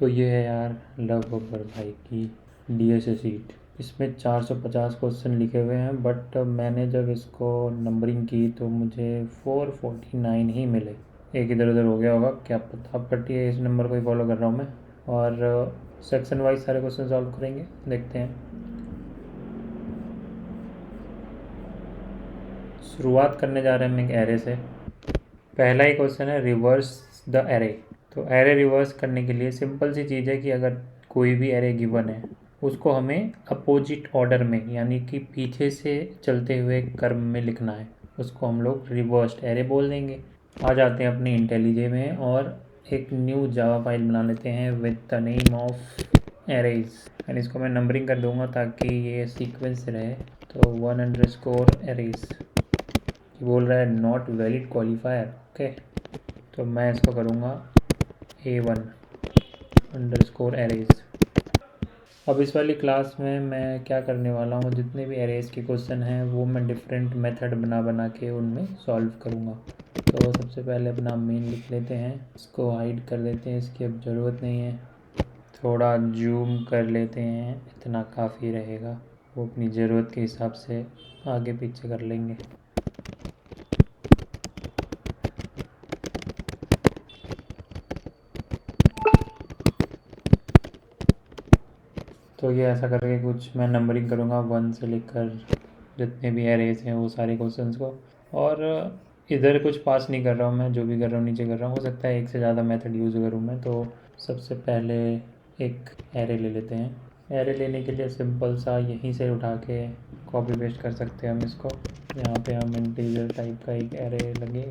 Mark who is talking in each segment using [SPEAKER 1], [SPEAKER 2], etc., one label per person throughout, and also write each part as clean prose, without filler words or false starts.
[SPEAKER 1] तो ये है यार लव बब्बर भाई की डीएसए सीट। इसमें 450 क्वेश्चन लिखे हुए हैं, बट मैंने जब इसको नंबरिंग की तो मुझे 449 ही मिले। एक इधर उधर हो गया होगा क्या पता, बट ये इस नंबर को ही फॉलो कर रहा हूँ मैं। और सेक्शन वाइज सारे क्वेश्चन सॉल्व करेंगे, देखते हैं। शुरुआत करने जा रहे हैं हम एक एरे से। पहला ही क्वेश्चन है रिवर्स द एरे। तो एरे रिवर्स करने के लिए सिंपल सी चीज़ है कि अगर कोई भी एरे गिवन है उसको हमें अपोजिट ऑर्डर में, यानी कि पीछे से चलते हुए क्रम में लिखना है। उसको हम लोग रिवर्स्ड एरे बोल देंगे। आ जाते हैं अपने इंटेलिजे में और एक न्यू जावा फाइल बना लेते हैं with the name of arrays. And इसको मैं नंबरिंग कर दूंगा ताकि ये सीक्वेंस रहे। तो 1_arrays बोल रहा है नॉट वैलिड क्वालिफायर। ओके, तो मैं इसको करूँगा A1_arrays। अब इस वाली क्लास में मैं क्या करने वाला हूँ, जितने भी एरेज के क्वेश्चन हैं वो मैं डिफरेंट मेथड बना के उनमें सॉल्व करूँगा। तो सबसे पहले अपना मेन लिख लेते हैं, इसको हाइड कर देते हैं, इसकी अब ज़रूरत नहीं है। थोड़ा जूम कर लेते हैं, इतना काफ़ी रहेगा, वो अपनी ज़रूरत के हिसाब से आगे पीछे कर लेंगे। तो ये ऐसा करके कुछ मैं नंबरिंग करूँगा 1 से लेकर जितने भी एरेज हैं वो सारे क्वेश्चंस को। और इधर कुछ पास नहीं कर रहा हूँ मैं, जो भी कर रहा हूँ नीचे कर रहा हूँ। हो सकता है एक से ज़्यादा मेथड यूज़ करूँ मैं। तो सबसे पहले एक एरे ले लेते हैं। एरे लेने के लिए सिंपल सा यहीं से उठा के कॉपी पेस्ट कर सकते हैं हम इसको। यहाँ पे हम इंटीजर टाइप का एक एरे लगे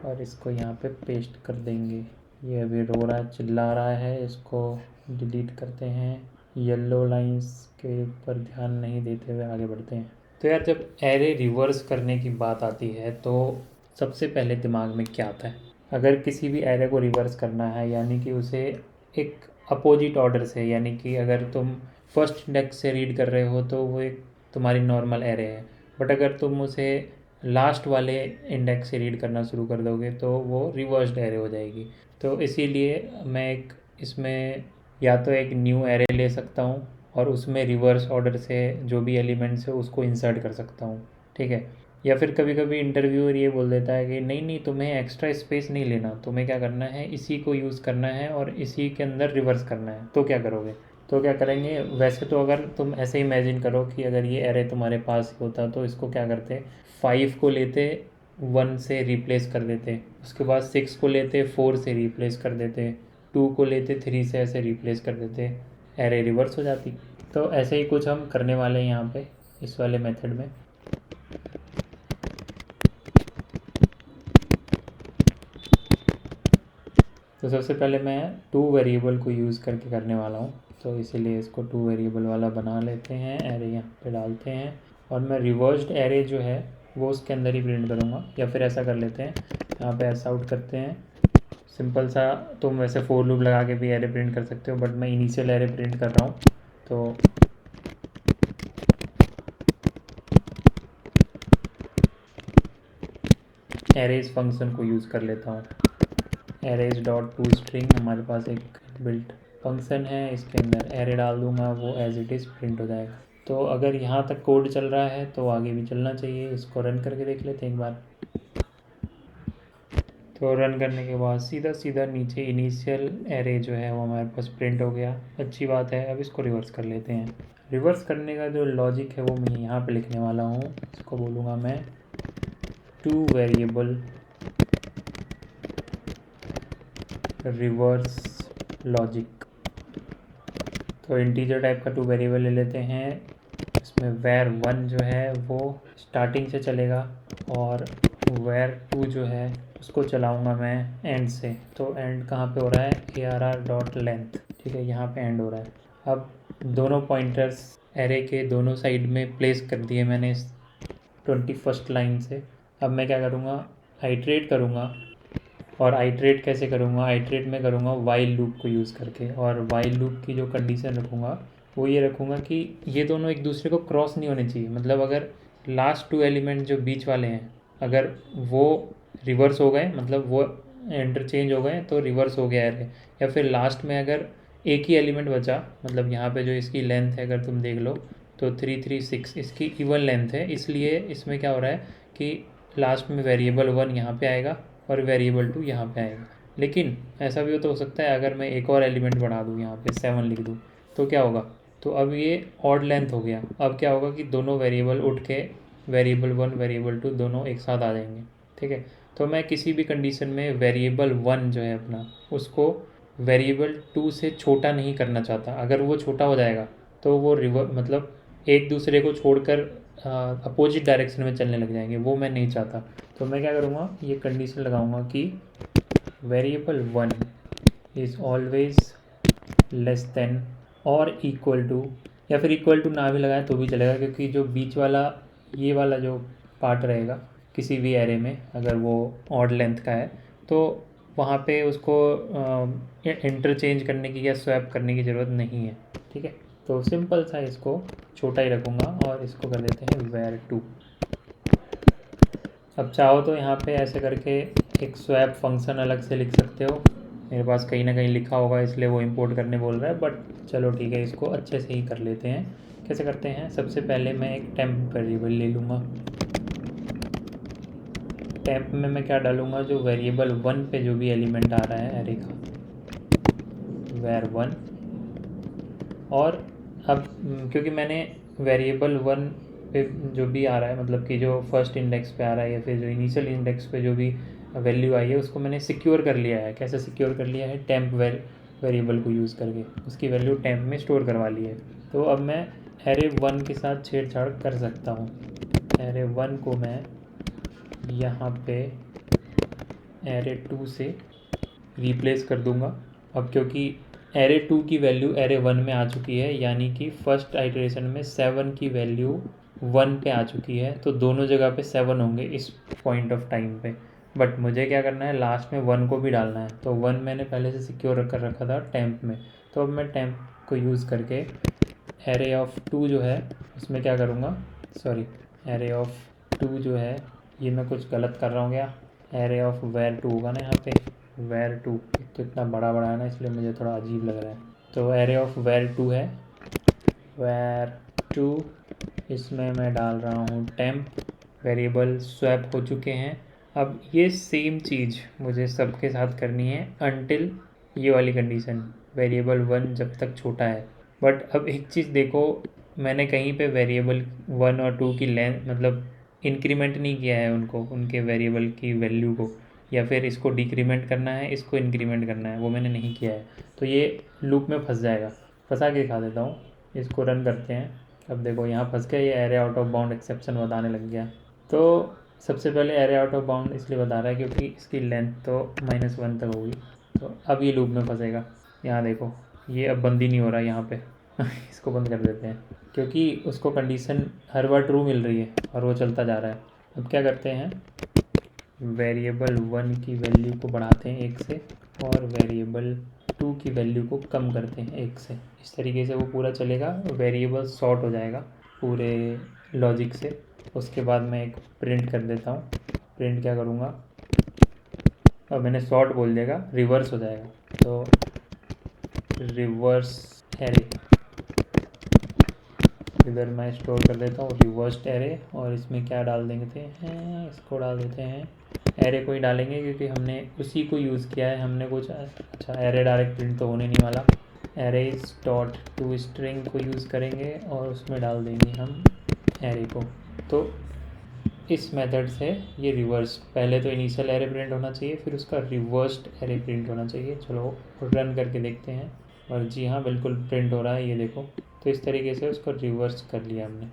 [SPEAKER 1] और इसको यहाँ पे पेस्ट कर देंगे। ये अभी रो रहा है, चिल्ला रहा है, इसको डिलीट करते हैं। येलो लाइंस के ऊपर ध्यान नहीं देते हुए आगे बढ़ते हैं। तो यार जब एरे रिवर्स करने की बात आती है तो सबसे पहले दिमाग में क्या आता है? अगर किसी भी एरे को रिवर्स करना है, यानी कि उसे एक अपोजिट ऑर्डर से, यानी कि अगर तुम फर्स्ट इंडेक्स से रीड कर रहे हो तो वो एक तुम्हारी नॉर्मल एरे है। बट अगर तुम उसे लास्ट वाले इंडेक्स से रीड करना शुरू कर दोगे तो वो रिवर्स्ड एरे हो जाएगी। तो इसीलिए मैं एक इसमें या तो एक न्यू एरे ले सकता हूँ और उसमें रिवर्स ऑर्डर से जो भी एलिमेंट्स है उसको इंसर्ट कर सकता हूँ, ठीक है। या फिर कभी कभी इंटरव्यूअर ये बोल देता है कि नहीं नहीं, तुम्हें एक्स्ट्रा स्पेस नहीं लेना, तुम्हें क्या करना है, इसी को यूज़ करना है और इसी के अंदर रिवर्स करना है। तो क्या करोगे? तो क्या करेंगे, वैसे तो अगर तुम ऐसे इमेजिन करो कि अगर ये एरे तुम्हारे पास ही होता तो इसको क्या करते, 5 को लेते 1 से रिप्लेस कर देते, उसके बाद 6 को लेते 4 से रिप्लेस कर देते, 2 को लेते 3 से ऐसे रिप्लेस कर देते, एरे रिवर्स हो जाती। तो ऐसे ही कुछ हम करने वाले हैं यहाँ पे इस वाले मेथड में। तो सबसे पहले मैं 2 वेरिएबल को यूज़ करके करने वाला हूँ, तो इसीलिए इसको 2 वेरिएबल वाला बना लेते हैं। एरे यहाँ पे डालते हैं और मैं रिवर्स्ड एरे जो है वो उसके अंदर ही प्रिंट करूँगा। या फिर ऐसा कर लेते हैं, यहाँ पे ऐसा आउट करते हैं सिंपल सा। तुम वैसे फोर लूप लगा के भी एरे प्रिंट कर सकते हो, बट मैं इनिशियल एरे प्रिंट कर रहा हूँ। तो एरेज फंक्शन को यूज़ कर लेता हूँ। एरेज डॉट टू स्ट्रिंग हमारे पास एक बिल्ट फंक्शन है, इसके अंदर एरे डाल दूंगा, वो एज इट इज़ प्रिंट हो जाएगा। तो अगर यहाँ तक कोड चल रहा है तो आगे भी चलना चाहिए। इसको रन करके देख लेते हैं एक बार। तो रन करने के बाद सीधा सीधा नीचे इनिशियल एरे जो है वो हमारे पास प्रिंट हो गया। अच्छी बात है। अब इसको रिवर्स कर लेते हैं। रिवर्स करने का जो लॉजिक है वो मैं यहाँ पे लिखने वाला हूँ। इसको बोलूँगा मैं 2 वेरिएबल रिवर्स लॉजिक। तो इंटीजर टाइप का 2 वेरिएबल ले लेते हैं। इसमें var1 जो है वो स्टार्टिंग से चलेगा और var2 जो है उसको चलाऊंगा मैं एंड से। तो एंड कहाँ पे हो रहा है, arr.length, ठीक है, यहाँ पे एंड हो रहा है। अब दोनों पॉइंटर्स एरे के दोनों साइड में प्लेस कर दिए मैंने इस 21st लाइन से। अब मैं क्या करूँगा, आइट्रेट करूँगा। और आइट्रेट कैसे करूँगा, आइट्रेट में करूँगा वाइल लूप को यूज़ करके। और वाइल लूप की जो कंडीशन रखूँगा वो ये रखूँगा कि ये दोनों एक दूसरे को क्रॉस नहीं होने चाहिए। मतलब अगर लास्ट 2 एलिमेंट जो बीच वाले हैं अगर वो रिवर्स हो गए, मतलब वो इंटरचेंज हो गए तो रिवर्स हो गया है। या फिर लास्ट में अगर एक ही एलिमेंट बचा, मतलब यहाँ पे जो इसकी लेंथ है अगर तुम देख लो तो 336 इसकी इवन लेंथ है, इसलिए इसमें क्या हो रहा है कि लास्ट में वेरिएबल 1 यहाँ पे आएगा और वेरिएबल 2 यहाँ पे आएगा। लेकिन ऐसा भी तो हो सकता है अगर मैं एक और एलिमेंट बढ़ा दूँ, यहाँ पे 7 लिख दूँ, तो क्या होगा, तो अब ये ऑड लेंथ हो गया। अब क्या होगा कि दोनों वेरिएबल उठ के वेरिएबल 1 वेरिएबल 2 दोनों एक साथ आ जाएंगे। ठीक है, तो मैं किसी भी कंडीशन में वेरिएबल 1 जो है अपना, उसको वेरिएबल 2 से छोटा नहीं करना चाहता। अगर वो छोटा हो जाएगा तो वो मतलब एक दूसरे को छोड़कर अपोजिट डायरेक्शन में चलने लग जाएंगे, वो मैं नहीं चाहता। तो मैं क्या करूँगा, ये कंडीशन लगाऊंगा कि variable 1 is always less than और इक्वल टू, या फिर इक्वल टू ना भी लगाएं तो भी चलेगा, क्योंकि जो बीच वाला ये वाला जो पार्ट रहेगा किसी भी एरे में अगर वो ऑड लेंथ का है, तो वहाँ पे उसको इंटरचेंज करने की या स्वैप करने की ज़रूरत नहीं है। ठीक है, तो सिंपल सा इसको छोटा ही रखूँगा और इसको कर देते हैं var2। अब चाहो तो यहाँ पे ऐसे करके एक स्वैप फंक्शन अलग से लिख सकते हो, मेरे पास कहीं ना कहीं लिखा होगा इसलिए वो इंपोर्ट करने बोल रहा है, बट चलो ठीक है, इसको अच्छे से ही कर लेते हैं। कैसे करते हैं, सबसे पहले मैं एक टेम्प वेरिएबल ले लूँगा। टेम्प में मैं क्या डालूँगा, जो वेरिएबल 1 पे जो भी एलिमेंट आ रहा है एरे का, var1। और अब क्योंकि मैंने वेरिएबल 1 पे जो भी आ रहा है, मतलब कि जो फर्स्ट इंडेक्स पे आ रहा है या फिर जो इनिशियल इंडेक्स पे जो भी वैल्यू आई है, उसको मैंने सिक्योर कर लिया है। कैसे सिक्योर कर लिया है, टेम्प वेरिएबल को यूज़ करके उसकी वैल्यू टेम्प में स्टोर करवा ली है। तो अब मैं एरे 1 के साथ छेड़छाड़ कर सकता हूँ। एरे 1 को मैं यहाँ पे एरे 2 से रिप्लेस कर दूँगा। अब क्योंकि एरे 2 की वैल्यू एरे 1 में आ चुकी है, यानी कि फर्स्ट आइटरेशन में 7 की वैल्यू 1 पे आ चुकी है, तो दोनों जगह पे 7 होंगे इस पॉइंट ऑफ टाइम पे। बट मुझे क्या करना है, लास्ट में 1 को भी डालना है, तो 1 मैंने पहले से सिक्योर कर रखा था टेम्प में। तो अब मैं टेम्प को यूज़ करके एरे ऑफ 2 जो है उसमें क्या करूँगा, सॉरी एरे ऑफ 2 जो है, ये मैं कुछ गलत कर रहा हूँ क्या, एरे ऑफ var2 होगा ना यहाँ पे, var2 तो इतना बड़ा बड़ा है ना, इसलिए मुझे थोड़ा अजीब लग रहा है। तो एरे ऑफ var2 है, var2 इसमें मैं डाल रहा हूँ टेम्प, वेरिएबल स्वैप हो चुके हैं। अब ये सेम चीज़ मुझे सबके साथ करनी है अनटिल ये वाली कंडीशन, वेरिएबल 1 जब तक छोटा है। बट अब एक चीज़ देखो, मैंने कहीं पे वेरिएबल 1 और 2 की लेंथ मतलब इंक्रीमेंट नहीं किया है उनको, उनके वेरिएबल की वैल्यू को, या फिर इसको डिक्रीमेंट करना है इसको इंक्रीमेंट करना है, वो मैंने नहीं किया है। तो ये लूप में फंस जाएगा, फंसा के दिखा देता हूँ। इसको रन करते हैं। अब देखो यहाँ फंस गया, ये array out of bound exception बताने लग गया। तो सबसे पहले एरे आउट ऑफ बाउंड इसलिए बता रहा है क्योंकि इसकी लेंथ तो -1 तक होगी, तो अब ये लूप में फंसेगा। यहाँ देखो ये अब बंद ही नहीं हो रहा यहाँ पे इसको बंद कर देते हैं, क्योंकि उसको कंडीशन हर बार ट्रू मिल रही है और वो चलता जा रहा है। अब क्या करते हैं, वेरिएबल 1 की वैल्यू को बढ़ाते हैं 1 से और वेरिएबल 2 की वैल्यू को कम करते हैं 1 से। इस तरीके से वो पूरा चलेगा, वेरिएबल सॉर्ट हो जाएगा पूरे लॉजिक से। उसके बाद मैं एक प्रिंट कर देता हूँ। प्रिंट क्या करूँगा, अब मैंने सॉर्ट बोल देगा, रिवर्स हो जाएगा, तो रिवर्स एरे इधर मैं स्टोर कर देता हूँ, रिवर्स्ड एरे। और इसमें क्या डाल देंगे हैं, इसको डाल देते हैं, एरे को ही डालेंगे क्योंकि हमने उसी को यूज़ किया है। हमने कुछ अच्छा एरे डायरेक्ट प्रिंट तो होने नहीं वाला, एरेज डॉट टू स्ट्रिंग को यूज़ करेंगे और उसमें डाल देंगे हम एरे को। तो इस मेथड से ये रिवर्स, पहले तो इनिशियल एरे प्रिंट होना चाहिए, फिर उसका रिवर्स्ड एरे प्रिंट होना चाहिए। चलो रन करके देखते हैं, और जी हाँ बिल्कुल प्रिंट हो रहा है, ये देखो। तो इस तरीके से उसको रिवर्स कर लिया हमने।